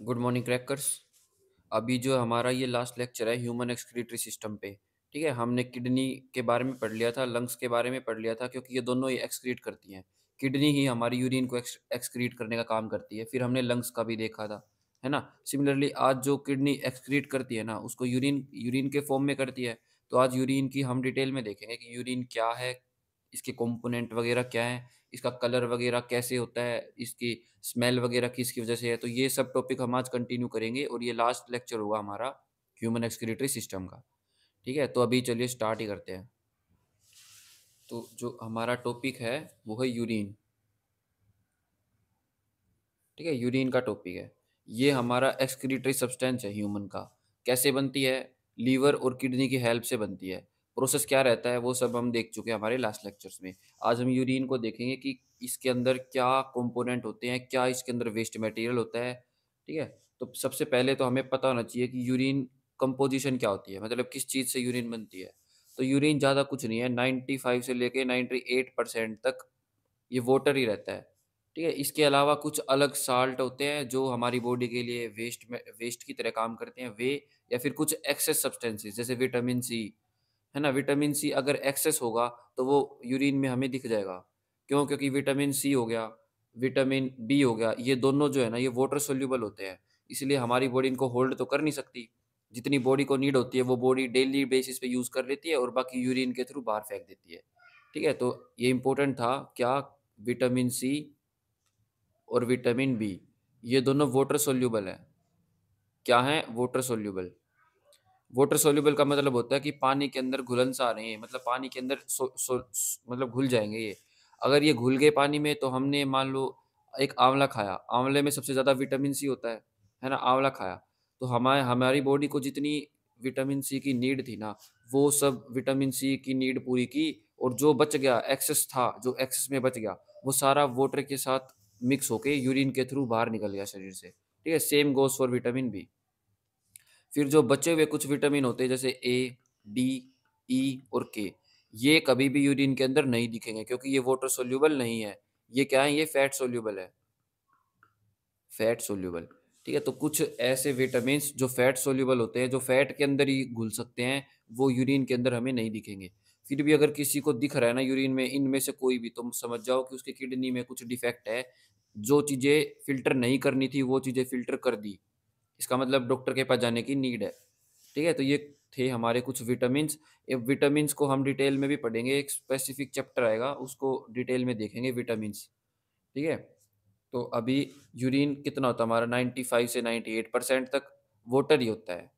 Good morning crackers. अभी जो हमारा ये लास्ट लेक्चर है ह्यूमन एक्सक्रीटरी सिस्टम पे, ठीक है। हमने किडनी के बारे में पढ़ लिया था, लंग्स के बारे में पढ़ लिया था, क्योंकि ये दोनों ही एक्सक्रीट करती हैं। किडनी ही हमारी यूरिन को एक्सक्रीट करने का काम करती है। फिर हमने लंग्स का भी देखा था, है ना। सिमिलरली आज जो किडनी एक्सक्रीट करती है ना, उसको यूरिन यूरिन के फॉर्म में करती है। तो आज यूरिन की हम डिटेल में देखेंगे कि यूरिन क्या है, इसके कंपोनेंट वगैरह क्या हैं, इसका कलर वगैरह कैसे होता है, इसकी स्मेल वगैरह किसकी वजह से है। तो ये सब टॉपिक हम आज कंटिन्यू करेंगे और ये लास्ट लेक्चर होगा हमारा ह्यूमन एक्सक्रीटरी सिस्टम का। ठीक है, तो अभी चलिए स्टार्ट ही करते हैं। तो जो हमारा टॉपिक है वो है यूरिन। ठीक है, यूरिन का टॉपिक है। ये हमारा एक्सक्रीटरी सब्सटेंस है ह्यूमन का। कैसे बनती है? लीवर और किडनी की हेल्प से बनती है। प्रोसेस क्या रहता है वो सब हम देख चुके हैं हमारे लास्ट लेक्चर्स में। आज हम यूरिन को देखेंगे कि इसके अंदर क्या कंपोनेंट होते हैं, क्या इसके अंदर वेस्ट मटेरियल होता है। ठीक है, तो सबसे पहले तो हमें पता होना चाहिए कि यूरिन कंपोजिशन क्या होती है, मतलब किस चीज़ से यूरिन बनती है। तो यूरिन ज़्यादा कुछ नहीं है, 95 से लेके 98% तक ये वाटर ही रहता है। ठीक है, इसके अलावा कुछ अलग साल्ट होते हैं जो हमारी बॉडी के लिए वेस्ट की तरह काम करते हैं वे, या फिर कुछ एक्सेस सब्सटेंसेस जैसे विटामिन सी, है ना। विटामिन सी अगर एक्सेस होगा तो वो यूरिन में हमें दिख जाएगा। क्यों? क्योंकि विटामिन सी हो गया, विटामिन बी हो गया, ये दोनों जो है ना ये वाटर सोल्यूबल होते हैं। इसलिए हमारी बॉडी इनको होल्ड तो कर नहीं सकती। जितनी बॉडी को नीड होती है वो बॉडी डेली बेसिस पे यूज कर लेती है और बाकी यूरिन के थ्रू बाहर फेंक देती है। ठीक है, तो ये इंपॉर्टेंट था क्या, विटामिन सी और विटामिन बी, ये दोनों वाटर सोल्यूबल है। क्या है? Water soluble. वाटर सोल्यूबल का मतलब होता है कि पानी के अंदर घुलनसार हैं ये, मतलब पानी के अंदर मतलब घुल जाएंगे ये। अगर ये घुल गए पानी में तो हमने मान लो एक आंवला खाया, आंवले में सबसे ज़्यादा विटामिन सी होता है ना। आंवला खाया तो हमारे हमारी बॉडी को जितनी विटामिन सी की नीड थी ना, वो सब विटामिन सी की नीड पूरी की। और जो बच गया एक्सेस था, जो एक्सेस में बच गया, वो सारा वाटर के साथ मिक्स होके यूरिन के थ्रू बाहर निकल गया शरीर से। ठीक है, same goes for vitamin B. फिर जो बचे हुए कुछ विटामिन होते हैं जैसे ए, डी, ई और के, ये कभी भी यूरिन के अंदर नहीं दिखेंगे क्योंकि ये वाटर सोल्यूबल नहीं है। ये क्या है? ये फैट सोल्यूबल है, फैट सोल्यूबल। ठीक है, तो कुछ ऐसे विटामिन जो फैट सोल्यूबल होते हैं, जो फैट के अंदर ही घुल सकते हैं, वो यूरिन के अंदर हमें नहीं दिखेंगे। फिर भी अगर किसी को दिख रहा है ना यूरिन में इनमें से कोई भी, तो समझ जाओ कि उसकी किडनी में कुछ डिफेक्ट है। जो चीज़ें फिल्टर नहीं करनी थी वो चीज़ें फिल्टर कर दी। इसका मतलब डॉक्टर के पास जाने की नीड है। ठीक है, तो ये थे हमारे कुछ विटामिन्स। ये विटामिन्स को हम डिटेल में भी पढ़ेंगे, एक स्पेसिफिक चैप्टर आएगा उसको डिटेल में देखेंगे विटामिन्स। ठीक है, तो अभी यूरिन कितना होता है हमारा? 95 से 98% तक वाटर ही होता है।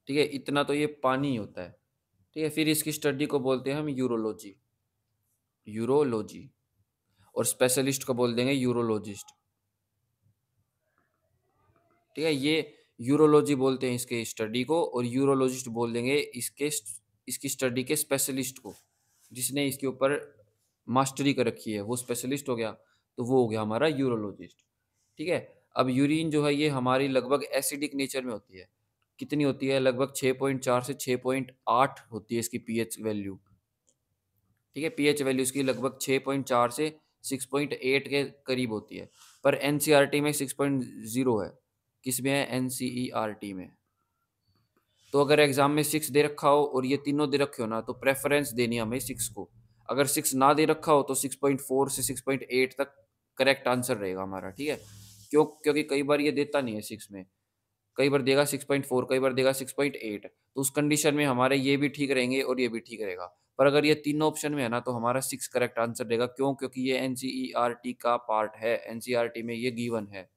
ठीक है, इतना तो ये पानी ही होता है। ठीक है, फिर इसकी स्टडी को बोलते हैं हम यूरोलॉजी, यूरोलॉजी। और स्पेशलिस्ट को बोल देंगे यूरोलॉजिस्ट। ठीक है, ये यूरोलॉजी बोलते हैं इसके स्टडी को, और यूरोलॉजिस्ट बोल देंगे इसकी स्टडी के स्पेशलिस्ट को। जिसने इसके ऊपर मास्टरी कर रखी है वो स्पेशलिस्ट हो गया, तो वो हो गया हमारा यूरोलॉजिस्ट। ठीक है, अब यूरिन जो है ये हमारी लगभग एसिडिक नेचर में होती है। कितनी होती है? लगभग 6.4 से 6.8 होती है इसकी पीएच वैल्यू। ठीक है, पीएच वैल्यू इसकी लगभग 6.4 से 6.8 के करीब होती है। पर एनसीईआरटी में 6.0 है। किस में है? एनसीईआरटी में। तो अगर एग्जाम में 6 दे रखा हो और ये तीनों दे रखे हो ना, तो प्रेफरेंस देनी है हमें 6 को। अगर 6 ना दे रखा हो तो 6.4 से 6.8 तक करेक्ट आंसर रहेगा हमारा। ठीक है, क्योंकि कई बार ये देता नहीं है 6 में। कई बार देगा 6.4, कई बार देगा 6.8। तो उस कंडीशन में हमारे ये भी ठीक रहेंगे और ये भी ठीक रहेगा। पर अगर ये तीनों ऑप्शन में है ना, तो हमारा 6 करेक्ट आंसर रहेगा। क्यों? क्योंकि ये एनसीईआरटी का पार्ट है, एनसीईआरटी में ये गिवन है।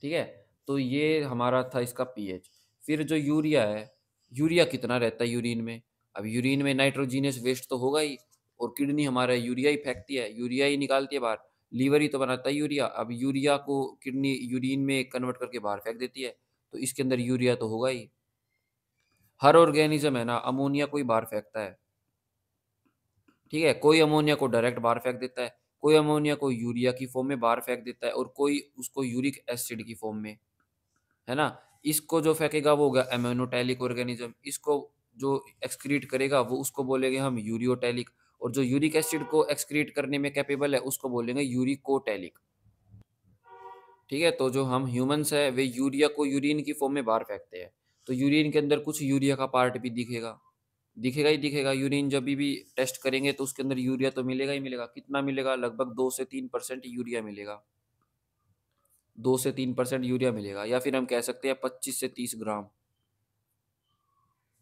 ठीक है, तो ये हमारा था इसका पीएच। फिर जो यूरिया है, यूरिया कितना रहता है यूरिन में? अब यूरिन में नाइट्रोजीनियस वेस्ट तो होगा ही, और किडनी हमारा यूरिया ही फेंकती है, यूरिया ही निकालती है बाहर। लीवर ही तो बनाता है यूरिया। अब यूरिया को किडनी यूरिन में कन्वर्ट करके बाहर फेंक देती है, तो इसके अंदर यूरिया तो होगा ही। हर ऑर्गेनिज्म है ना अमोनिया को ही बाहर फेंकता है। ठीक है, कोई अमोनिया को डायरेक्ट बाहर फेंक देता है, कोई अमोनिया को यूरिया की फॉर्म में बाहर फेंक देता है, और कोई उसको यूरिक एसिड की फॉर्म में, है ना। इसको जो फेंकेगा वो होगा एमोनोटैलिक ऑर्गेनिज्म। इसको जो एक्सक्रीट करेगा वो उसको बोलेंगे हम यूरियोटैलिक। और जो यूरिक एसिड को एक्सक्रीट करने में कैपेबल है उसको बोलेंगे यूरिकोटैलिक। ठीक है? तो जो हम ह्यूमन्स हैं वे यूरिया को यूरिन की फॉर्म में बाहर फेंकते हैं। तो यूरिन के अंदर कुछ यूरिया का पार्ट भी दिखेगा। दिखेगा ही दिखेगा, यूरिन जभी भी टेस्ट करेंगे तो उसके अंदर यूरिया तो मिलेगा ही मिलेगा। कितना मिलेगा? लगभग 2 से 3% यूरिया मिलेगा। 2 से 3% यूरिया मिलेगा, या फिर हम कह सकते हैं 25 से 30 ग्राम।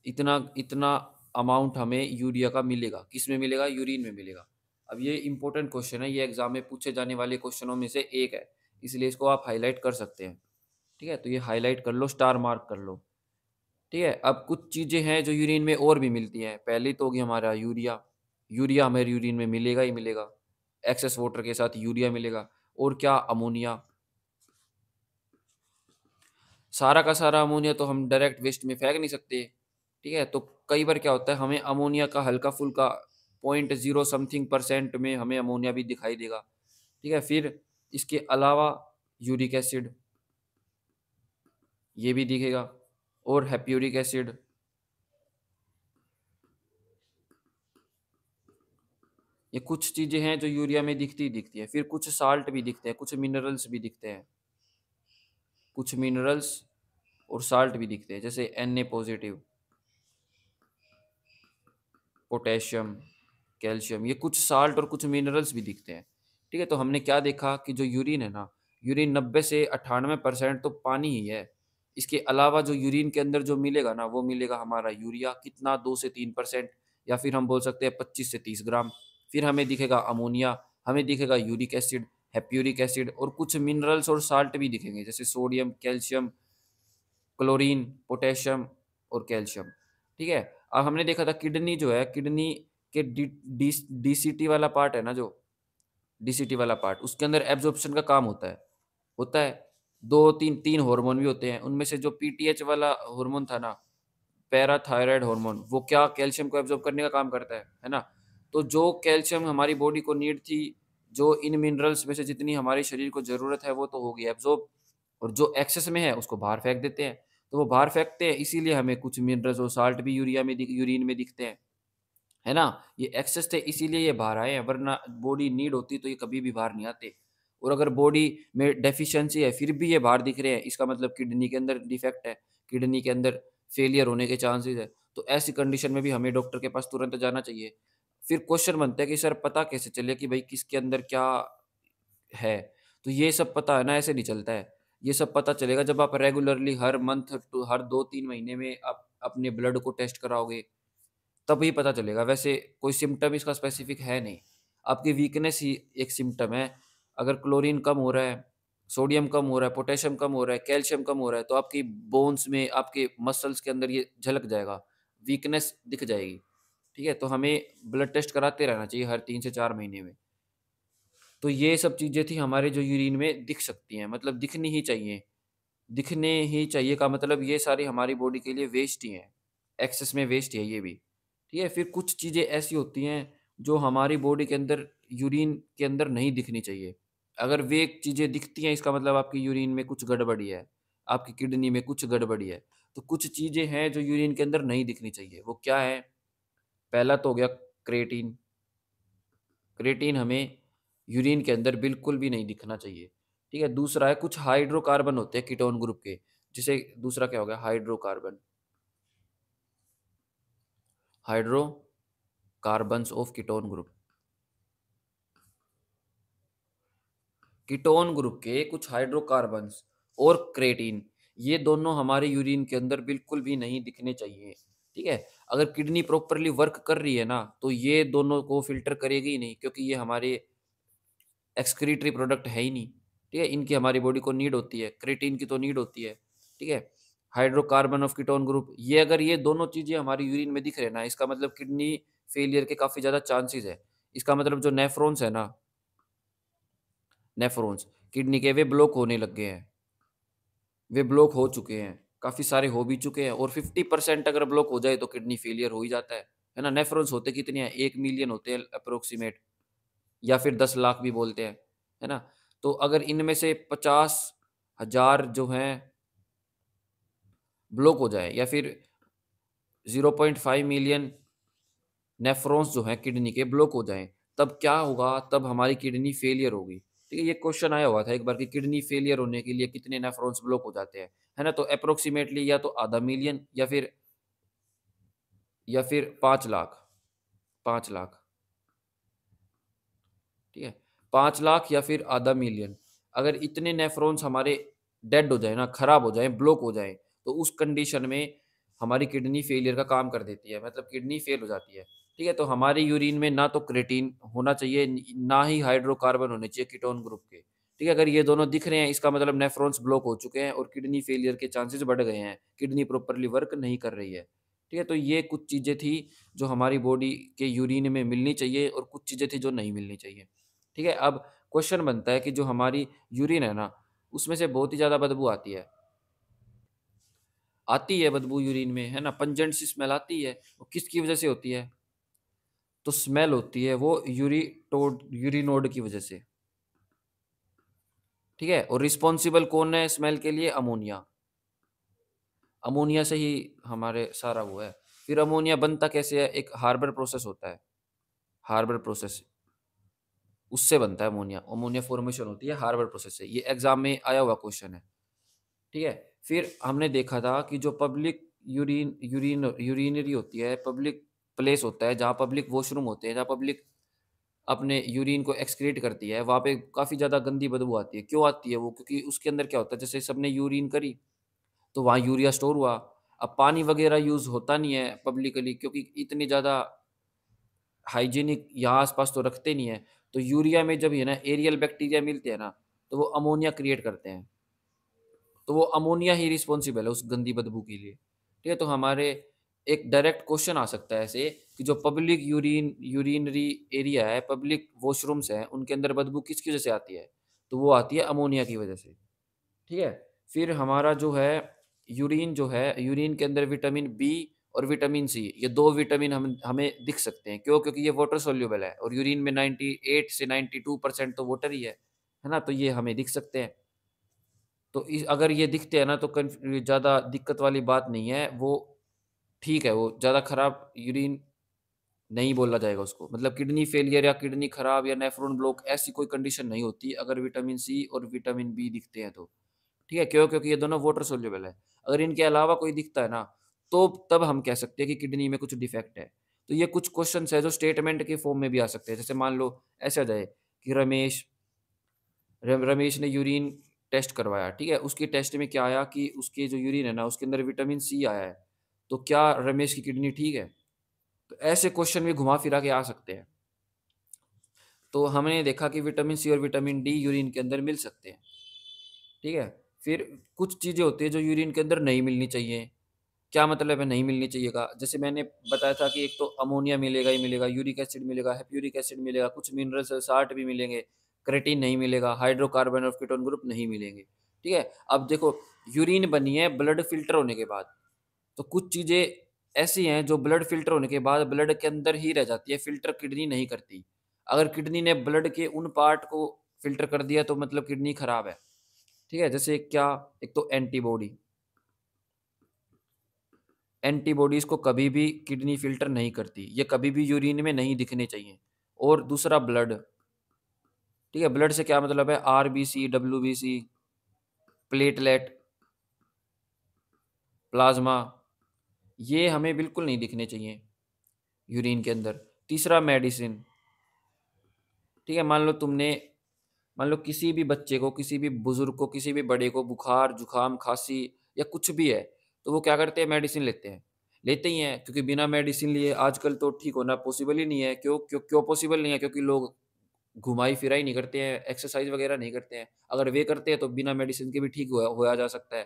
इतना इतना अमाउंट हमें यूरिया का मिलेगा। किसमें मिलेगा? यूरिन में मिलेगा। अब ये इंपॉर्टेंट क्वेश्चन है, ये एग्जाम में पूछे जाने वाले क्वेश्चनों में से एक है, इसलिए इसको आप हाईलाइट कर सकते हैं। ठीक है? तो ये हाईलाइट कर लो, स्टार मार्क कर लो। ठीक है? अब कुछ चीज़ें हैं जो यूरिन में और भी मिलती हैं। पहली तो होगी हमारा यूरिया। यूरिया हमें यूरिन में मिलेगा ही मिलेगा। एक्सेस वाटर के साथ यूरिया मिलेगा। और क्या? अमोनिया। सारा का सारा अमोनिया तो हम डायरेक्ट वेस्ट में फेंक नहीं सकते। ठीक है? तो कई बार क्या होता है, हमें अमोनिया का हल्का-फुल्का 0.0 समथिंग परसेंट में हमें अमोनिया भी दिखाई देगा। ठीक है? फिर इसके अलावा यूरिक एसिड, ये भी दिखेगा, और हैप्यूरिक एसिड। ये कुछ चीज़ें हैं जो यूरिया में दिखती ही दिखती हैं। फिर कुछ साल्ट भी दिखते हैं, कुछ मिनरल्स भी दिखते हैं। कुछ मिनरल्स और साल्ट भी दिखते हैं, जैसे Na पॉजिटिव, पोटेशियम, कैल्शियम, ये कुछ साल्ट और कुछ मिनरल्स भी दिखते हैं। ठीक है? तो हमने क्या देखा कि जो यूरिन है ना, यूरिन 90 से 98% तो पानी ही है। इसके अलावा जो यूरिन के अंदर जो मिलेगा ना, वो मिलेगा हमारा यूरिया। कितना? 2 से 3%, या फिर हम बोल सकते हैं 25 से 30 ग्राम। फिर हमें दिखेगा अमोनिया, हमें दिखेगा यूरिक एसिड, हैप्यूरिक एसिड, और कुछ मिनरल्स और साल्ट भी दिखेंगे, जैसे सोडियम, कैल्शियम, क्लोरीन, पोटेशियम और कैल्शियम। ठीक है? अब हमने देखा था किडनी जो है, किडनी के डीसीटी वाला पार्ट है ना, जो डीसीटी वाला पार्ट, उसके अंदर एब्जॉर्प्शन का काम होता है। होता है। 2-3 3 हार्मोन भी होते हैं। उनमें से जो पीटीएच वाला हार्मोन था ना, पैराथायरॉइड हार्मोन, वो क्या? कैल्शियम को एब्जॉर्ब करने का काम करता है ना? तो जो कैल्शियम हमारी बॉडी को नीड थी, जो इन मिनरल्स में से जितनी हमारे शरीर को ज़रूरत है, वो तो होगी एब्जॉर्ब, और जो एक्सेस में है उसको बाहर फेंक देते हैं। तो वो बाहर फेंकते हैं, इसीलिए हमें कुछ मिनरल्स और साल्ट भी यूरिन में दिखते हैं। है ना? ये एक्सेस थे, इसीलिए ये बाहर आए हैं, वरना बॉडी नीड होती तो ये कभी भी बाहर नहीं आते। और अगर बॉडी में डेफिशिएंसी है फिर भी ये बाहर दिख रहे हैं, इसका मतलब किडनी के अंदर डिफेक्ट है, किडनी के अंदर फेलियर होने के चांसेस है। तो ऐसी कंडीशन में भी हमें डॉक्टर के पास तुरंत जाना चाहिए। फिर क्वेश्चन बनता है कि सर पता कैसे चले कि भाई किसके अंदर क्या है? तो ये सब पता है ना, ऐसे नहीं चलता है। ये सब पता चलेगा जब आप रेगुलरली हर मंथ टू हर 2-3 महीने में आप अपने ब्लड को टेस्ट कराओगे, तभी पता चलेगा। वैसे कोई सिम्पटम इसका स्पेसिफिक है नहीं। आपकी वीकनेस ही एक सिम्पटम है। अगर क्लोरीन कम हो रहा है, सोडियम कम हो रहा है, पोटेशियम कम हो रहा है, कैल्शियम कम हो रहा है, तो आपकी बोन्स में, आपके मसल्स के अंदर ये झलक जाएगा, वीकनेस दिख जाएगी। ठीक है? तो हमें ब्लड टेस्ट कराते रहना चाहिए हर 3 से 4 महीने में। तो ये सब चीज़ें थी हमारे जो यूरिन में दिख सकती हैं, मतलब दिखनी ही चाहिए। दिखने ही चाहिए का मतलब ये सारी हमारी बॉडी के लिए वेस्ट ही हैं, एक्सेस में वेस्ट है ये भी। ठीक है? फिर कुछ चीज़ें ऐसी होती हैं जो हमारी बॉडी के अंदर यूरिन के अंदर नहीं दिखनी चाहिए। अगर वे चीज़ें दिखती हैं, इसका मतलब आपकी यूरिन में कुछ गड़बड़ी है, आपकी किडनी में कुछ गड़बड़ी है। तो कुछ चीज़ें हैं जो यूरिन के अंदर नहीं दिखनी चाहिए, वो क्या है? पहला तो हो गया क्रेटीन। क्रेटीन हमें यूरिन के अंदर बिल्कुल भी नहीं दिखना चाहिए। ठीक है? दूसरा है, कुछ हाइड्रोकार्बन होते हैं कीटोन ग्रुप के, जिसे दूसरा क्या हो गया? Hydrocarbon, hydrocarbons of ketone group. Ketone group के कुछ हाइड्रोकार्बन्स और क्रेटीन, ये दोनों हमारे यूरिन के अंदर बिल्कुल भी नहीं दिखने चाहिए। ठीक है? अगर किडनी प्रॉपर्ली वर्क कर रही है ना, तो ये दोनों को फ़िल्टर करेगी ही नहीं, क्योंकि ये हमारे एक्सक्रीटरी प्रोडक्ट है ही नहीं। ठीक है? इनकी हमारी बॉडी को नीड होती है, क्रेटीन की तो नीड होती है। ठीक है? हाइड्रोकार्बन ऑफ कीटोन ग्रुप, ये अगर ये दोनों चीज़ें हमारी यूरिन में दिख रहे हैं ना, इसका मतलब किडनी फेलियर के काफ़ी ज़्यादा चांसेज़ है। इसका मतलब जो नेफ्रॉन्स है ना, नेफ्रॉन्स किडनी के, वे ब्लॉक होने लग गए हैं। वे ब्लॉक हो चुके हैं, काफ़ी सारे हो भी चुके हैं, और 50% अगर ब्लॉक हो जाए तो किडनी फेलियर हो ही जाता है ना? नेफ्रॉन्स होते कितने हैं? 1 मिलियन होते हैं अप्रॉक्सिमेट, या फिर 10 लाख भी बोलते हैं, है ना? तो अगर इनमें से 50,000 जो हैं ब्लॉक हो जाए, या फिर 0.5 मिलियन नेफ्रॉन्स जो हैं किडनी के ब्लॉक हो जाएँ, तब क्या होगा? तब हमारी किडनी फेलियर होगी। ठीक है, ये क्वेश्चन आया हुआ था एक बार कि किडनी फेलियर होने के लिए कितने नेफ्रॉन्स ब्लॉक हो जाते हैं, है ना? तो अप्रोक्सीमेटली या तो आधा मिलियन या फिर 5 लाख, 5 लाख, ठीक है? 5 लाख या फिर आधा मिलियन। अगर इतने नेफ्रॉन्स हमारे डेड हो जाएँ ना, खराब हो जाएँ, ब्लॉक हो जाएँ, तो उस कंडीशन में हमारी किडनी फेलियर का काम कर देती है, मतलब किडनी फेल हो जाती है। ठीक है? तो हमारे यूरिन में ना तो क्रेटीन होना चाहिए, ना ही हाइड्रोकार्बन होने चाहिए कीटोन ग्रुप के। ठीक है? अगर ये दोनों दिख रहे हैं, इसका मतलब नेफ्रॉन्स ब्लॉक हो चुके हैं और किडनी फेलियर के चांसेस बढ़ गए हैं। किडनी प्रॉपर्ली वर्क नहीं कर रही है। ठीक है? तो ये कुछ चीज़ें थी जो हमारी बॉडी के यूरिन में मिलनी चाहिए और कुछ चीज़ें थी जो नहीं मिलनी चाहिए। ठीक है? अब क्वेश्चन बनता है कि जो हमारी यूरिन है ना, उसमें से बहुत ही ज़्यादा बदबू आती है। आती है बदबू यूरिन में, है ना? पंजेंट सी स्मेल आती है। वो किसकी वज़ह से होती है? तो स्मेल होती है वो यूरिनोड की वज़ह से। ठीक है? और रिस्पॉन्सिबल कौन है स्मेल के लिए? अमोनिया। अमोनिया से ही हमारे सारा वो है। फिर अमोनिया बनता कैसे है? एक हार्बर प्रोसेस होता है। हार्बर प्रोसेस, उससे बनता है अमोनिया। अमोनिया फॉर्मेशन होती है हार्बर प्रोसेस से। ये एग्ज़ाम में आया हुआ क्वेश्चन है। ठीक है? फिर हमने देखा था कि जो पब्लिक यूरिनरी होती है, पब्लिक प्लेस होता है, जहाँ पब्लिक वॉशरूम होते हैं, जहाँ पब्लिक अपने यूरिन को एक्सक्रीट करती है, वहाँ पे काफ़ी ज़्यादा गंदी बदबू आती है। क्यों आती है वो? क्योंकि उसके अंदर क्या होता है, जैसे सबने यूरिन करी, तो वहाँ यूरिया स्टोर हुआ। अब पानी वगैरह यूज़ होता नहीं है पब्लिकली, क्योंकि इतनी ज़्यादा हाइजीनिक यहाँ आस-पास तो रखते नहीं हैं। तो यूरिया में जब ये ना एरियल बैक्टीरिया मिलते हैं ना, तो वो अमोनिया क्रिएट करते हैं। तो वो अमोनिया ही रिस्पॉन्सिबल है उस गंदी बदबू के लिए। ठीक है? तो हमारे एक डायरेक्ट क्वेश्चन आ सकता है ऐसे कि जो पब्लिक यूरिनरी एरिया है, पब्लिक वॉशरूम्स हैं, उनके अंदर बदबू किसकी वज़ह से आती है? तो वो आती है अमोनिया की वज़ह से। ठीक है? फिर हमारा जो है यूरिन जो है, यूरिन के अंदर विटामिन बी और विटामिन सी, ये 2 विटामिन हमें दिख सकते हैं। क्यों? क्योंकि ये वाटर सॉल्युबल है और यूरिन में 98 से 92% तो वाटर ही है। है ना? तो ये हमें दिख सकते हैं। तो इस अगर ये दिखते हैं ना, तो ज़्यादा दिक्कत वाली बात नहीं है, वो ठीक है, वो ज़्यादा खराब यूरिन नहीं बोला जाएगा उसको। मतलब किडनी फेलियर या किडनी खराब या नेफ्रॉन ब्लॉक ऐसी कोई कंडीशन नहीं होती अगर विटामिन सी और विटामिन बी दिखते हैं तो। ठीक है? क्यों? क्योंकि ये दोनों वाटर सॉल्युबल है। अगर इनके अलावा कोई दिखता है ना, तो तब हम कह सकते हैं कि किडनी में कुछ डिफेक्ट है। तो ये कुछ क्वेश्चन्स हैं जो स्टेटमेंट के फॉर्म में भी आ सकते हैं। जैसे मान लो ऐसे आ जाए कि रमेश ने यूरिन टेस्ट करवाया, ठीक है? उसकी टेस्ट में क्या आया कि उसके जो यूरिन है ना, उसके अंदर विटामिन सी आया है। तो क्या रमेश की किडनी ठीक है? तो ऐसे क्वेश्चन भी घुमा-फिरा के आ सकते हैं। तो हमने देखा कि विटामिन सी और विटामिन डी यूरिन के अंदर मिल सकते हैं, ठीक है? फिर कुछ चीज़ें होती हैं जो यूरिन के अंदर नहीं मिलनी चाहिए। क्या मतलब है नहीं मिलनी चाहिए का? जैसे मैंने बताया था कि एक तो अमोनिया मिलेगा ही मिलेगा, यूरिक एसिड मिलेगा, हेप्यूरिक एसिड मिलेगा, कुछ मिनरल्स और साल्ट भी मिलेंगे, क्रेटीन नहीं मिलेगा, हाइड्रोकार्बन और कीटोन ग्रुप नहीं मिलेंगे, ठीक है? अब देखो, यूरिन बनी है ब्लड फ़िल्टर होने के बाद, तो कुछ चीज़ें ऐसी हैं जो ब्लड फ़िल्टर होने के बाद ब्लड के अंदर ही रह जाती है, फ़िल्टर किडनी नहीं करती। अगर किडनी ने ब्लड के उन पार्ट को फ़िल्टर कर दिया तो मतलब किडनी खराब है, ठीक है? जैसे क्या? एक तो एंटीबॉडी, एंटीबॉडीज़ को कभी भी किडनी फ़िल्टर नहीं करती, ये कभी भी यूरिन में नहीं दिखने चाहिए। और दूसरा ब्लड, ठीक है? ब्लड से क्या मतलब है? आरबीसी, डब्ल्यूबीसी, प्लेटलेट, प्लाज़्मा, ये हमें बिल्कुल नहीं दिखने चाहिए यूरिन के अंदर। तीसरा मेडिसिन, ठीक है? मान लो किसी भी बच्चे को, किसी भी बुज़ुर्ग को, किसी भी बड़े को बुखार, जुकाम, खाँसी या कुछ भी है, तो वो क्या करते हैं? मेडिसिन लेते हैं। लेते ही हैं, क्योंकि बिना मेडिसिन लिए आजकल तो ठीक होना पॉसिबल ही नहीं है। क्यों पॉसिबल नहीं है? क्योंकि लोग घुमाई-फिराई नहीं करते हैं, एक्सरसाइज़ वगैरह नहीं करते हैं। अगर वे करते हैं तो बिना मेडिसिन के भी ठीक होया जा सकता है,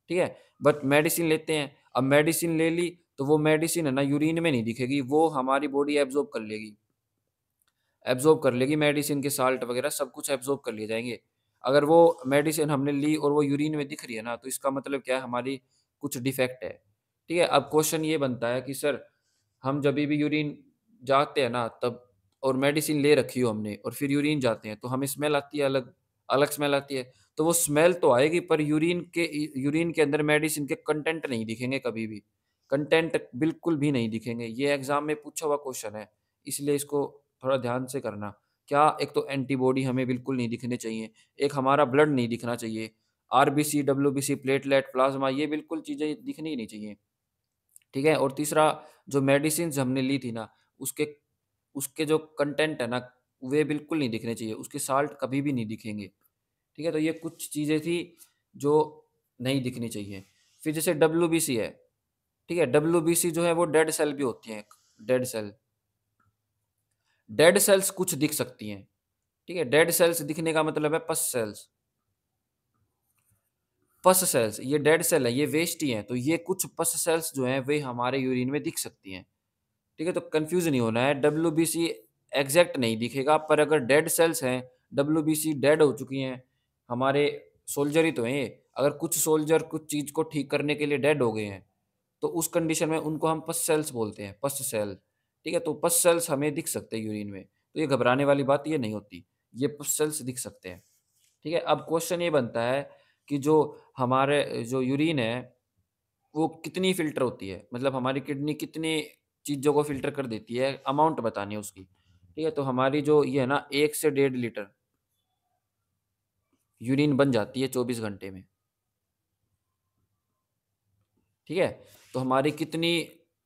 ठीक है? बट मेडिसिन लेते हैं, अब मेडिसिन ले ली, तो वो मेडिसिन है ना यूरिन में नहीं दिखेगी, वो हमारी बॉडी एब्ज़ॉर्ब कर लेगी। एब्ज़ॉर्ब कर लेगी, मेडिसिन के साल्ट वगैरह सब कुछ एब्ज़ॉर्ब कर लिए जाएँगे। अगर वो मेडिसिन हमने ली और वो यूरिन में दिख रही है ना, तो इसका मतलब क्या है? हमारी कुछ डिफेक्ट है। ठीक है? अब क्वेश्चन ये बनता है कि सर, हम जभी भी यूरिन जाते हैं ना तब, और मेडिसिन ले रखी हो हमने और फिर यूरिन जाते हैं, तो हमें स्मेल आती है अलग, अलग स्मेल आती है। तो वो स्मेल तो आएगी, पर यूरिन के अंदर मेडिसिन के कंटेंट नहीं दिखेंगे कभी भी। कंटेंट बिल्कुल भी नहीं दिखेंगे। ये एग्ज़ाम में पूछा हुआ क्वेश्चन है, इसलिए इसको थोड़ा ध्यान से करना क्या? एक तो एंटीबॉडी हमें बिल्कुल नहीं दिखने चाहिए, एक हमारा ब्लड नहीं दिखना चाहिए, आरबीसी, डब्ल्यूबीसी, प्लेटलेट, प्लाज़्मा ये बिल्कुल चीज़ें दिखनी ही नहीं चाहिए, ठीक है? और तीसरा जो मेडिसिन्स हमने ली थी ना, उसके उसके जो कंटेंट है ना, वे बिल्कुल नहीं दिखने चाहिए, उसके साल्ट कभी भी नहीं दिखेंगे, ठीक है? तो ये कुछ चीज़ें थी जो नहीं दिखनी चाहिए। फिर जैसे डब्ल्यूबीसी है, ठीक है? डब्ल्यूबीसी जो है वो डेड सेल भी होती हैं, डेड सेल। डेड सेल्स कुछ दिख सकती हैं, ठीक है? डेड सेल्स दिखने का मतलब है पस सेल्स। पस सेल्स, ये डेड सेल है, ये वेस्ट ही हैं, तो ये कुछ पस सेल्स जो हैं, वे हमारे यूरिन में दिख सकती हैं, ठीक है? तो कन्फ्यूज़ नहीं होना है, डब्ल्यूबीसी एग्ज़ैक्ट नहीं दिखेगा, पर अगर डेड सेल्स हैं, डब्ल्यूबीसी डेड हो चुकी हैं, हमारे सोल्जर ही तो हैं ये, अगर कुछ सोल्जर कुछ चीज़ को ठीक करने के लिए डेड हो गए हैं, तो उस कंडीशन में उनको हम पस सेल्स बोलते हैं, पस सेल, ठीक है? तो पस सेल्स हमें दिख सकते हैं यूरिन में, तो ये घबराने वाली बात ये नहीं होती, ये पस सेल्स दिख सकते हैं, ठीक है? अब क्वेश्चन ये बनता है कि जो हमारे जो यूरिन है, वो कितनी फ़िल्टर होती है? मतलब हमारी किडनी कितनी चीज़ों को फ़िल्टर कर देती है, अमाउंट बतानी है उसकी, ठीक है? तो हमारी जो ये है ना 1 से 1.5 लीटर यूरिन बन जाती है 24 घंटे में, ठीक है? तो हमारी कितनी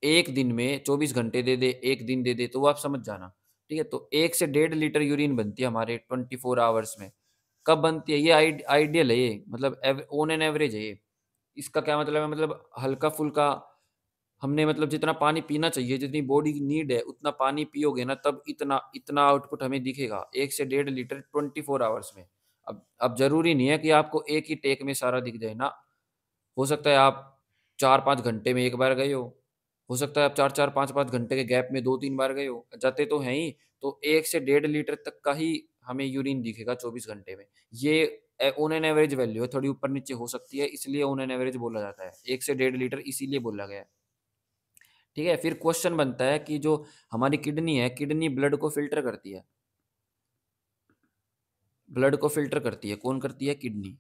1 दिन में 24 घंटे दे दे, 1 दिन दे दे, तो वो आप समझ जाना, ठीक है? तो 1 से 1.5 लीटर यूरिन बनती है हमारे 24 आवर्स में। कब बनती है? ये आइडियल है ये, मतलब ऑन एन एवरेज है ये। इसका क्या मतलब है? मतलब हल्का-फुल्का हमने मतलब जितना पानी पीना चाहिए, जितनी बॉडी की नीड है, उतना पानी पियोगे ना तब इतना इतना आउटपुट हमें दिखेगा, 1 से 1.5 लीटर 24 आवर्स में। अब ज़रूरी नहीं है कि आपको एक ही टेक में सारा दिख जाए ना, हो सकता है आप 4-5 घंटे में 1 बार गए हो सकता है आप 4-4 5-5 घंटे के गैप में 2-3 बार गए हो, जाते तो हैं ही, तो 1 से 1.5 लीटर तक का ही हमें यूरिन दिखेगा 24 घंटे में। ये ऑन एन एवरेज वैल्यू है, थोड़ी ऊपर-नीचे हो सकती है, इसलिए ऑन एन एवरेज बोला जाता है। 1 से 1.5 लीटर इसीलिए बोला गया है। ठीक है? फिर क्वेश्चन बनता है कि जो हमारी किडनी है, किडनी ब्लड को फ़िल्टर करती है। ब्लड को फ़िल्टर करती है, कौन करती है? किडनी।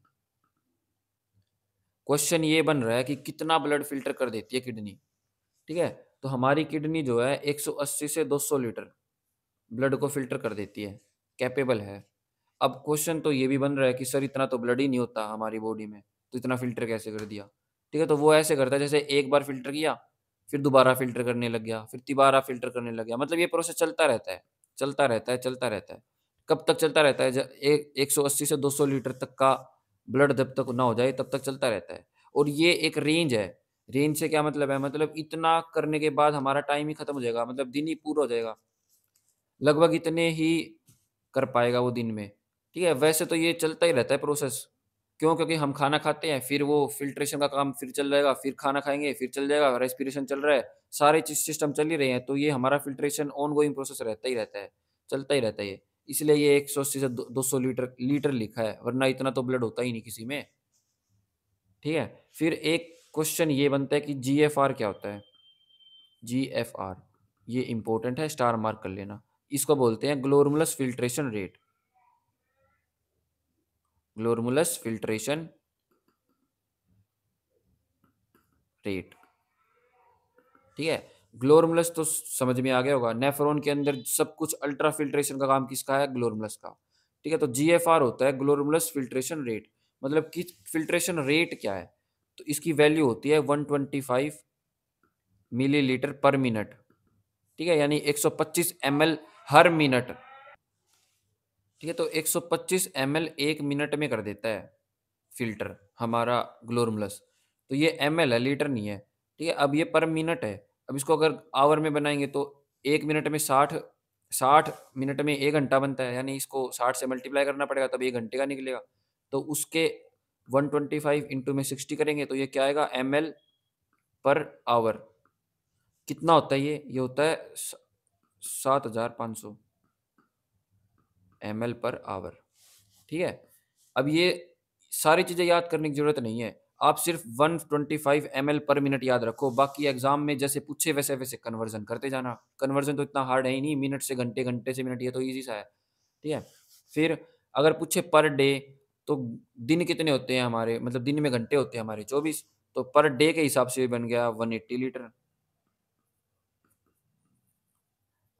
क्वेश्चन ये बन रहा है कि कितना ब्लड फ़िल्टर कर देती है किडनी, ठीक है? तो हमारी किडनी जो है 180 से 200 लीटर ब्लड को फ़िल्टर कर देती है, कैपेबल है। अब क्वेश्चन तो ये भी बन रहा है कि सर इतना तो ब्लड ही नहीं होता हमारी बॉडी में, तो इतना फ़िल्टर कैसे कर दिया? ठीक है, तो वो ऐसे करता है जैसे एक बार फ़िल्टर किया, फिर दोबारा फ़िल्टर करने लग गया, फिर तिबारा फ़िल्टर करने लग गया, मतलब ये प्रोसेस चलता रहता है, चलता रहता है, चलता रहता है। कब तक चलता रहता है? 180 से 200 लीटर तक का ब्लड जब तक ना हो जाए तब तक चलता रहता है। और ये एक रेंज है, रेंज से क्या मतलब है? मतलब इतना करने के बाद हमारा टाइम ही खत्म हो जाएगा, मतलब दिन ही पूरा हो जाएगा। लगभग इतने ही कर पाएगा वो दिन में, ठीक है? वैसे तो ये चलता ही रहता है प्रोसेस। क्यों? क्योंकि हम खाना खाते हैं, फिर वो फ़िल्ट्रेशन का काम फिर चल जाएगा, फिर खाना खाएँगे, फिर चल जाएगा, रेस्पिरेशन चल रहा है, सारे चीज़ सिस्टम चल ही रहे हैं, तो ये हमारा फ़िल्ट्रेशन ऑनगोइंग प्रोसेस रहता ही रहता है, चलता ही रहता है ये। इसलिए ये 180 से दो 200 लीटर लीटर लिखा है, वरना इतना तो ब्लड होता ही नहीं किसी में, ठीक है? फिर एक क्वेश्चन ये बनता है कि जीएफआर क्या होता है? जीएफआर, ये इम्पोर्टेंट है, स्टार मार्क कर लेना। इसको बोलते हैं glomerulus filtration rate, glomerulus filtration rate, ठीक है? ग्लोमेरुलस तो समझ में आ गया होगा, नेफ्रॉन के अंदर सब कुछ अल्ट्रा फ़िल्ट्रेशन का काम किसका है? ग्लोमेरुलस का, ठीक है? तो जीएफआर होता है ग्लोमेरुलस फ़िल्ट्रेशन रेट, मतलब कि फ़िल्ट्रेशन रेट क्या है? तो इसकी वैल्यू होती है 125 मिलीलीटर पर मिनट, ठीक है? यानी 125 एमएल हर मिनट। ठीक है, तो 125 एमएल 1 मिनट में कर देता है फ़िल्टर हमारा ग्लोमेरुलस। तो ये एमएल है, लीटर नहीं है। ठीक है, अब ये पर मिनट है। अब इसको अगर आवर में बनाएँगे तो 1 मिनट में 60 मिनट में 1 घंटा बनता है, यानी इसको 60 से मल्टीप्लाई करना पड़ेगा तब 1 घंटे का निकलेगा। तो उसके 125 इंटू में 60 करेंगे तो ये क्या आएगा? ML per hour. कितना होता है ये? ये होता है 7500 एमएल पर आवर। ठीक है? अब ये सारी चीज़ें याद करने की ज़रूरत नहीं है। आप सिर्फ़ 125 एमएल पर मिनट याद रखो, बाकी एग्ज़ाम में जैसे पूछे वैसे-वैसे कन्वर्ज़न करते जाना। कन्वर्ज़न तो इतना हार्ड है ही नहीं, मिनट से घंटे, घंटे से मिनट ये तो ईज़ी सा है। ठीक है? फिर अगर पूछे पर डे तो दिन कितने होते हैं हमारे, मतलब दिन में घंटे होते हैं हमारे 24, तो पर डे के हिसाब से बन गया 180 लीटर।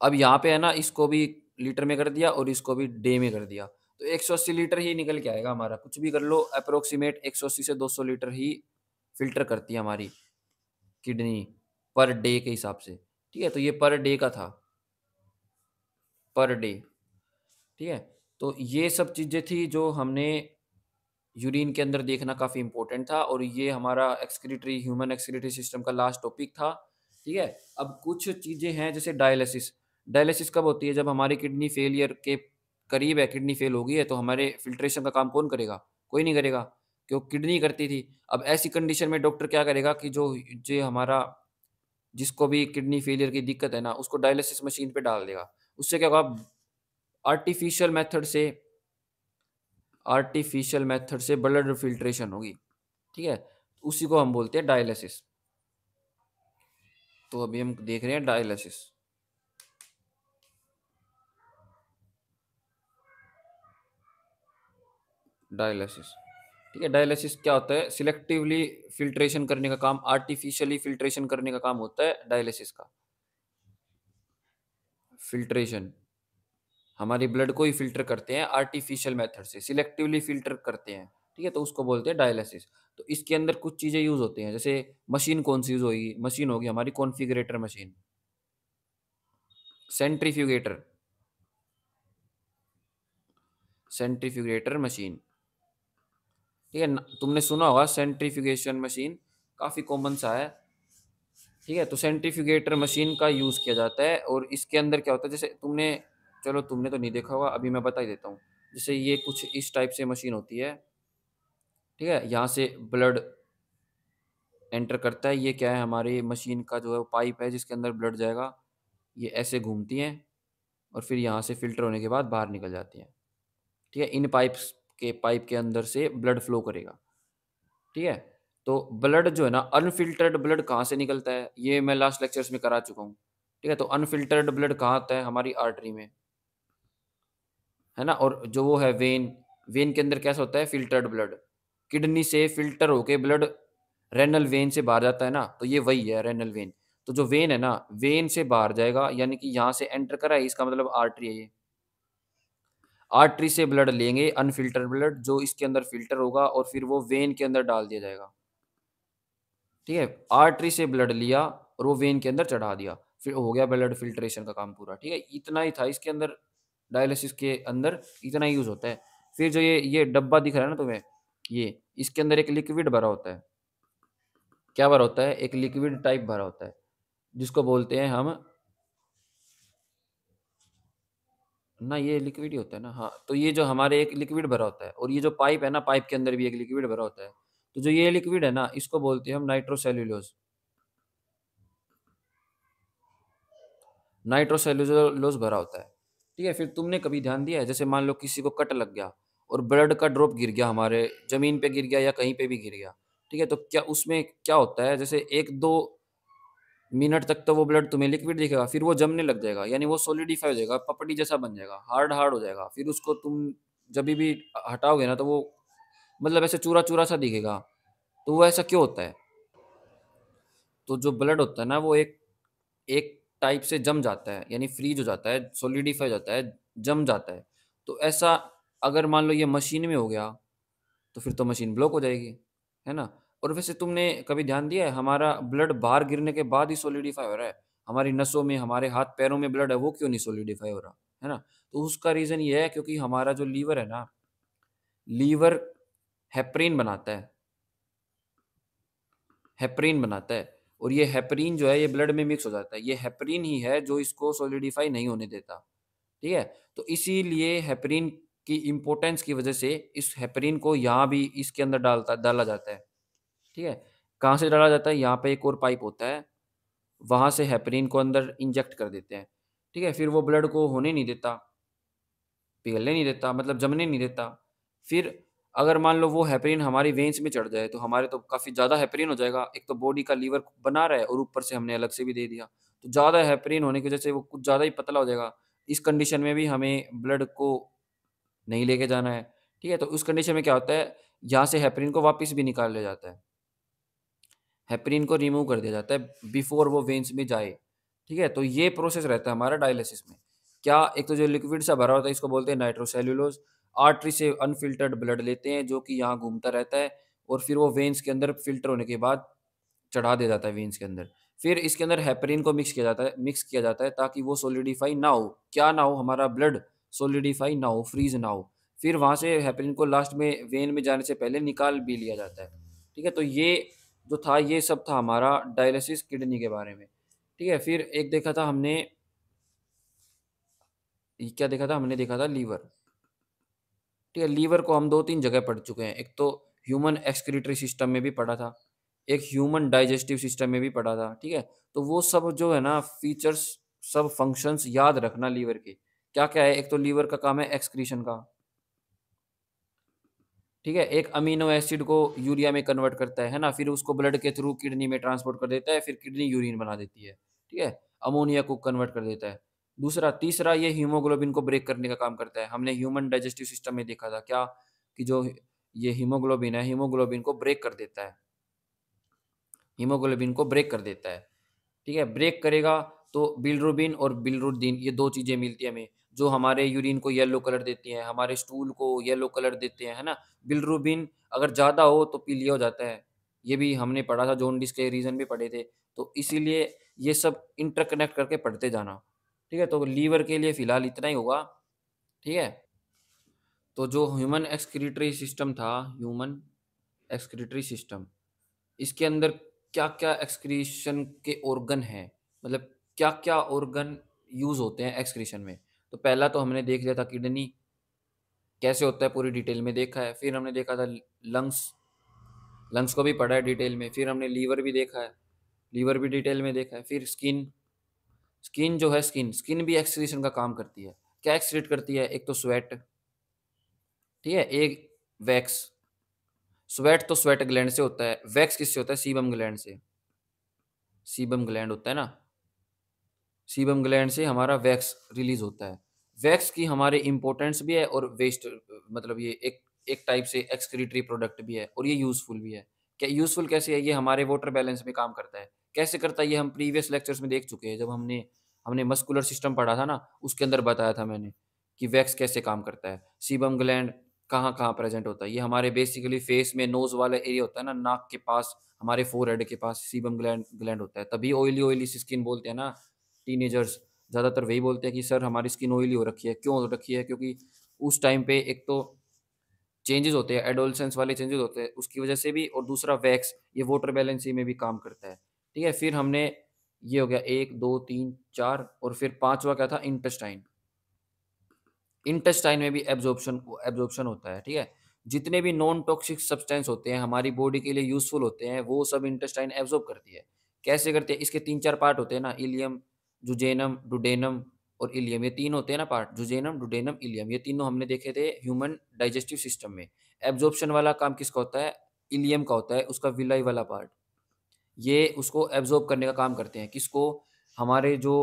अब यहाँ पे है ना, इसको भी लीटर में कर दिया और इसको भी डे में कर दिया, तो 180 लीटर ही निकल के आएगा हमारा। कुछ भी कर लो, अप्रोक्सीमेट 180 से 200 लीटर ही फ़िल्टर करती है हमारी किडनी पर डे के हिसाब से। ठीक है? तो ये पर डे का था, पर डे। ठीक है? तो ये सब चीज़ें थी जो हमने यूरिन के अंदर देखना काफ़ी इम्पोर्टेंट था, और ये हमारा एक्सक्रीटरी ह्यूमन एक्सक्रीटरी सिस्टम का लास्ट टॉपिक था। ठीक है? अब कुछ चीज़ें हैं जैसे डायलिसिस। डायलिसिस कब होती है? जब हमारी किडनी फेलियर के करीब है, किडनी फेल हो गई है, तो हमारे फ़िल्ट्रेशन का काम कौन करेगा? कोई नहीं करेगा, क्योंकि किडनी करती थी। अब ऐसी कंडीशन में डॉक्टर क्या करेगा कि जो हमारा जिसको भी किडनी फेलियर की दिक्कत है ना, उसको डायलिसिस मशीन पे डाल देगा। उससे क्या होगा? आर्टिफ़िशियल मेथड से आर्टिफ़िशियल मेथड से ब्लड फ़िल्ट्रेशन होगी। ठीक है? उसी को हम बोलते हैं डायलिसिस। तो अभी हम देख रहे हैं डायलिसिस। डायलिसिस, ठीक है? डायलिसिस क्या होता है? सिलेक्टिवली फ़िल्ट्रेशन करने का काम, आर्टिफ़िशियली फ़िल्ट्रेशन करने का काम होता है डायलिसिस का। फ़िल्ट्रेशन, हमारी ब्लड को ही फ़िल्टर करते हैं आर्टिफ़िशियल मेथड से, सिलेक्टिवली फ़िल्टर करते हैं। ठीक है? तो उसको बोलते हैं डायलिसिस। तो इसके अंदर कुछ चीज़ें यूज़ होती हैं, जैसे मशीन कौन-सी यूज़ होएगी? मशीन होगी हमारी कॉन्फ़िगरेटर मशीन, सेंट्रीफ्यूगेटर, सेंट्रीफ्यूगेटर मशीन। ठीक है? न तुमने सुना होगा सेंट्रीफ्यूगेशन मशीन, काफ़ी कॉमन सा है। ठीक है? तो सेंट्रीफ्यूगेटर मशीन का यूज़ किया जाता है, और इसके अंदर क्या होता है, जैसे तुमने तो नहीं देखा होगा, अभी मैं बता ही देता हूँ। जैसे ये कुछ इस टाइप से मशीन होती है, ठीक है? यहाँ से ब्लड एंटर करता है, ये क्या है, हमारी मशीन का जो है वो पाइप है जिसके अंदर ब्लड जाएगा। ये ऐसे घूमती हैं और फिर यहाँ से फ़िल्टर होने के बाद बाहर निकल जाती हैं। ठीक है? इन पाइप के अंदर से ब्लड फ्लो करेगा। ठीक है? तो ब्लड जो है ना, अनफ़िल्टर्ड ब्लड कहाँ से निकलता है? ये मैं लास्ट लेक्चर्स में करा चुका हूँ। ठीक है? तो अनफ़िल्टर्ड ब्लड कहाँ आता है? हमारी आर्टरी में, है ना? और जो वो है वेन, वेन के अंदर कैसा होता है? Filtered blood. किडनी से फ़िल्टर होके ब्लड रेनल वेन से बाहर जाता है ना, तो ये वही है रेनल वेन। तो जो वेन है ना, वेन से बाहर जाएगा, यानी कि यहाँ से एंटर करा है, इसका मतलब आर्टरी है ये। आर्टरी से ब्लड लेंगे, अनफ़िल्टर्ड ब्लड, जो इसके अंदर फ़िल्टर होगा और फिर वो वेन के अंदर डाल दिया जाएगा। ठीक है? आर्टरी से ब्लड लिया और वो वेन के अंदर चढ़ा दिया, फिर हो गया ब्लड फ़िल्ट्रेशन का काम पूरा। ठीक है? इतना ही था इसके अंदर, डायलिसिस के अंदर इतना ही यूज़ होता है। फिर जो ये डब्बा दिख रहा है ना तुम्हें, ये, इसके अंदर एक लिक्विड भरा होता है। क्या भरा होता है? एक लिक्विड टाइप भरा होता है, जिसको बोलते हैं हम, ना ये लिक्विड ही होता है ना, हाँ, तो ये जो हमारे एक लिक्विड भरा होता है, और ये जो पाइप है ना, पाइप के अंदर भी एक लिक्विड भरा होता है। तो जो ये लिक्विड है ना, इसको बोलते हैं हम नाइट्रोसेल्युलोज़। नाइट्रोसेल्युलोज़ भरा होता है। ठीक है? फिर तुमने कभी ध्यान दिया है, जैसे मान लो किसी को कट लग गया और ब्लड का ड्रॉप गिर गया, हमारे ज़मीन पे गिर गया या कहीं पे भी गिर गया। ठीक है? तो क्या उसमें क्या होता है, जैसे 1-2 मिनट तक तो वो ब्लड तुम्हें लिक्विड दिखेगा, फिर वो जमने लग जाएगा, यानी वो सॉलिडिफ़ाई हो जाएगा, पपड़ी जैसा बन जाएगा, हार्ड-हार्ड हो जाएगा। फिर उसको तुम जभी भी हटाओगे ना, तो वो मतलब ऐसे चूरा-चूरा सा दिखेगा। तो वो ऐसा क्यों होता है? तो जो ब्लड होता है ना, वो एक एक टाइप से जम जाता है, यानी फ्रीज़ हो जाता है, सॉलिडिफ़ाई हो जाता है, जम जाता है। तो ऐसा अगर मान लो ये मशीन में हो गया, तो फिर तो मशीन ब्लॉक हो जाएगी, है ना? और वैसे तुमने कभी ध्यान दिया है, हमारा ब्लड बाहर गिरने के बाद ही सॉलिडिफ़ाई हो रहा है। हमारी नसों में, हमारे हाथ-पैरों में ब्लड है, वो क्यों नहीं सॉलिडिफ़ाई हो रहा, है ना? तो उसका रीज़न ये है, क्योंकि हमारा जो लीवर है ना, लीवर हेपरिन बनाता है। हेपरिन बनाता है, और ये हेपरिन जो है, ये ब्लड में मिक्स हो जाता है। ये हेपरिन ही है जो इसको सॉलिडिफ़ाई नहीं होने देता, ठीक है? तो इसीलिए हेपरिन की इम्पोर्टेंस की वजह से इस हेपरिन को यहाँ भी इसके अंदर डाला जाता है, ठीक है? कहाँ से डाला जाता है? यहाँ पे एक और पाइप होता है, वहाँ से हेपरिन को अंदर इंजेक्ट कर देते हैं, ठीक है? फिर वो ब्लड को होने नहीं देता, पिघलने नहीं देता, मतलब जमने नहीं देता। फिर अगर मान लो वो हेपरिन हमारी वेन्स में चढ़ जाए, तो हमारे तो काफ़ी ज़्यादा हेपरिन हो जाएगा। एक तो बॉडी का लीवर बना रहा है और ऊपर से हमने अलग से भी दे दिया। तो ज़्यादा हेपरिन होने की वज़ह से वो कुछ ज़्यादा ही पतला हो जाएगा। इस कंडीशन में भी हमें ब्लड को नहीं लेके जाना है, ठीक है? तो उस कंडीशन में क्या होता है, यहाँ से हेपरिन को वापस भी निकाल लिया जाता है। हेपरिन को रिमूव कर दिया जाता है बिफ़ोर वो वेन्स में जाए, ठीक है? तो ये प्रोसेस रहता है हमारा डायलिसिस में। क्या एक तो जो लिक्विड सा भरा होता है इसको बोलते हैं नाइट्रोसेल्युलोज। आर्टरी से अनफ़िल्टर्ड ब्लड लेते हैं जो कि यहाँ घूमता रहता है और फिर वो वेन्स के अंदर फ़िल्टर होने के बाद चढ़ा दिया जाता है वेन्स के अंदर। फिर इसके अंदर हेपरिन को मिक्स किया जाता है ताकि वो सॉलिडिफ़ाई ना हो। क्या ना हो? हमारा ब्लड सॉलिडिफ़ाई ना हो, फ्रीज़ ना हो। फिर वहाँ से हेपरिन को लास्ट में वेन में जाने से पहले निकाल भी लिया जाता है। ठीक है? तो ये जो था ये सब था हमारा डायलिसिस किडनी के बारे में। ठीक है? फिर एक देखा था हमने क्या देखा था? हमने देखा था लीवर। ठीक है? लीवर को हम 2-3 जगह पढ़ चुके हैं। एक तो ह्यूमन एक्सक्रीटरी सिस्टम में भी पढ़ा था, एक ह्यूमन डाइजेस्टिव सिस्टम में भी पढ़ा था, ठीक है? तो वो सब जो है ना फीचर्स, सब फंक्शंस याद रखना लीवर के। क्या-क्या है? एक तो लीवर का काम है एक्सक्रीशन का, ठीक है? एक अमीनो एसिड को यूरिया में कन्वर्ट करता है ना? फिर उसको ब्लड के थ्रू किडनी में ट्रांसपोर्ट कर देता है, फिर किडनी यूरिन बना देती है, ठीक है? अमोनिया को कन्वर्ट कर देता है। तीसरा ये हीमोग्लोबिन को ब्रेक करने का काम करता है। हमने ह्यूमन डाइजेस्टिव सिस्टम में देखा था क्या कि जो ये हीमोग्लोबिन है, हीमोग्लोबिन को ब्रेक कर देता है। हीमोग्लोबिन को ब्रेक कर देता है, ठीक है? ब्रेक करेगा तो बिलिरुबिन और बिलिरुद्दीन ये 2 चीज़ें मिलती हैं हमें, जो हमारे यूरिन को येलो कलर देती हैं, हमारे स्टूल को येलो कलर देते हैं, है ना? बिलिरुबिन अगर ज़्यादा हो तो पीलिया हो जाता है, ये भी हमने पढ़ा था, जॉन्डिस के रीज़न भी पढ़े थे। तो इसीलिए ये सब इंटरकनेक्ट करके पढ़ते जाना, ठीक है? तो लीवर के लिए फ़िलहाल इतना ही होगा, ठीक है? तो जो ह्यूमन एक्सक्रीटरी सिस्टम, इसके अंदर क्या-क्या एक्सक्रीशन के ऑर्गन हैं? मतलब क्या-क्या ऑर्गन यूज़ होते हैं एक्सक्रीशन में? तो पहला तो हमने देख लिया था किडनी, कैसे होता है पूरी डिटेल में देखा है। फिर हमने देखा था लंग्स, लंग्स को भी पढ़ा है डिटेल में। फिर हमने लीवर भी देखा है, लीवर भी डिटेल में देखा है। फिर स्किन, स्किन जो है स्किन भी एक्सक्रीशन का काम करती है। क्या एक्सक्रीट करती है? एक तो स्वेट, ठीक है? एक वैक्स, स्वेट तो स्वेट ग्लैंड से होता है, वैक्स किससे होता है? सीबम ग्लैंड से। सीबम ग्लैंड होता है ना, सीबम ग्लैंड से हमारा वैक्स रिलीज़ होता है। वैक्स की हमारे इम्पोर्टेंस भी है और वेस्ट, मतलब ये एक एक टाइप से एक्सक्रीटरी प्रोडक्ट भी है और ये यूज़फुल भी है। क्या यूज़फुल कैसे है? ये हमारे वाटर बैलेंस में काम करता है। कैसे करता है? ये हम प्रीवियस लेक्चर्स में देख चुके हैं। जब हमने हमने मस्कुलर सिस्टम पढ़ा था ना, उसके अंदर बताया था मैंने कि वैक्स कैसे काम करता है। सीबम ग्लैंड कहाँ-कहाँ प्रेज़ेंट होता है। ये हमारे बेसिकली फेस में नोज़ वाला एरिया होता है ना, नाक के पास, हमारे फोरहेड के पास सीबम ग्लैंड ग्लैंड होता है। तभी ऑयली-ऑयली सी स्किन बोलते हैं ना टीनेजर्स, ज़्यादातर वही बोलते हैं कि सर हमारी स्किन ऑयली हो रखी है। क्यों हो रखी है? क्योंकि उस टाइम पे एक तो चेंजेज़ होते हैं, एडोलेसेंस वाले चेंजेज़ होते हैं, उसकी वजह से भी, और दूसरा वैक्स, ये वाटर बैलेंसिंग में भी काम करता है। ठीक है? फिर हमने ये हो गया 1, 2, 3, 4 और फिर 5वां क्या था? इंटेस्टाइन। इंटेस्टाइन में भी एब्ज़ॉर्प्शन होता है, ठीक है? जितने भी नॉन टॉक्सिक सब्सटेंस होते हैं, हमारी बॉडी के लिए यूज़फुल होते हैं, वो सब इंटेस्टाइन एब्ज़ॉर्ब करती है। कैसे करती है? इसके 3-4 पार्ट होते हैं ना, इलियम, जुजेनम, डुडेनम और इलियम, ये 3 होते हैं ना पार्ट, जुजेनम, डुडेनम, इलियम, ये तीनों हमने देखे थे ह्यूमन डाइजेस्टिव सिस्टम में। एब्ज़ॉर्प्शन वाला काम किसका होता है? इलियम का होता है, उसका विलाई वाला पार्ट। ये उसको एब्ज़ॉर्ब करने का काम करते हैं। किसको? हमारे जो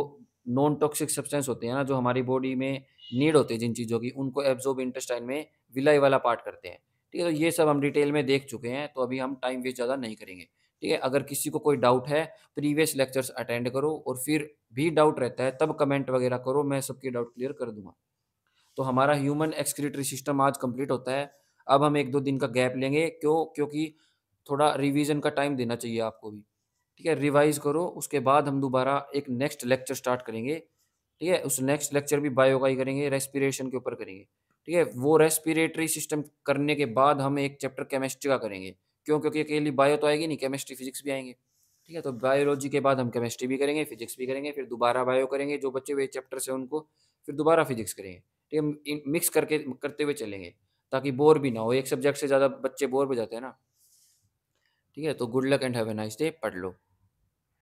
नॉन टॉक्सिक सब्सटेंस होते हैं ना, जो हमारी बॉडी में नीड होती है जिन चीज़ों की, उनको एब्ज़ॉर्ब इंटेस्टाइन में विलाई वाला पार्ट करते हैं। ठीक है? तो ये सब हम डिटेल में देख चुके हैं, तो अभी हम टाइम वेस्ट ज़्यादा नहीं करेंगे। ठीक है? अगर किसी को कोई डाउट है, प्रीवियस लेक्चर्स अटेंड करो और फिर भी डाउट रहता है, तब कमेंट वगैरह करो, मैं सबके डाउट क्लियर कर दूँगा। तो हमारा ह्यूमन एक्सक्रीटरी सिस्टम आज कंप्लीट होता है। अब हम 1-2 दिन का गैप लेंगे, क्यों? क्योंकि थोड़ा रिवीजन का टाइम देना चाहिए आपको भी। ठीक है? रिवाइज़ करो, उसके बाद हम दोबारा एक नेक्स्ट लेक्चर स्टार्ट करेंगे। ठीक है? उस नेक्स्ट लेक्चर भी बायो का ही करेंगे, रेस्पिरेशन के ऊपर करेंगे। ठीक है? वो रेस्पिरेटरी सिस्टम करने के बाद हम एक चैप्टर केमिस्ट्री का करेंगे। क्यों? क्योंकि अकेली बायो तो आएगी नहीं, केमिस्ट्री, फिज़िक्स भी आएँगे। ठीक है? तो बायोलॉजी के बाद हम केमिस्ट्री भी करेंगे, फिज़िक्स भी करेंगे, फिर दोबारा बायो करेंगे, जो बचे हुए चैप्टर्स हैं उनको, फिर दोबारा फिज़िक्स करेंगे। ठीक है? मिक्स करके करते हुए चलेंगे, ताकि बोर भी ना हो। एक सब्जेक्ट से ज़्यादा बच्चे बोर हो जाते हैं ना। ठीक है? तो good luck and have a nice day, पढ़ लो।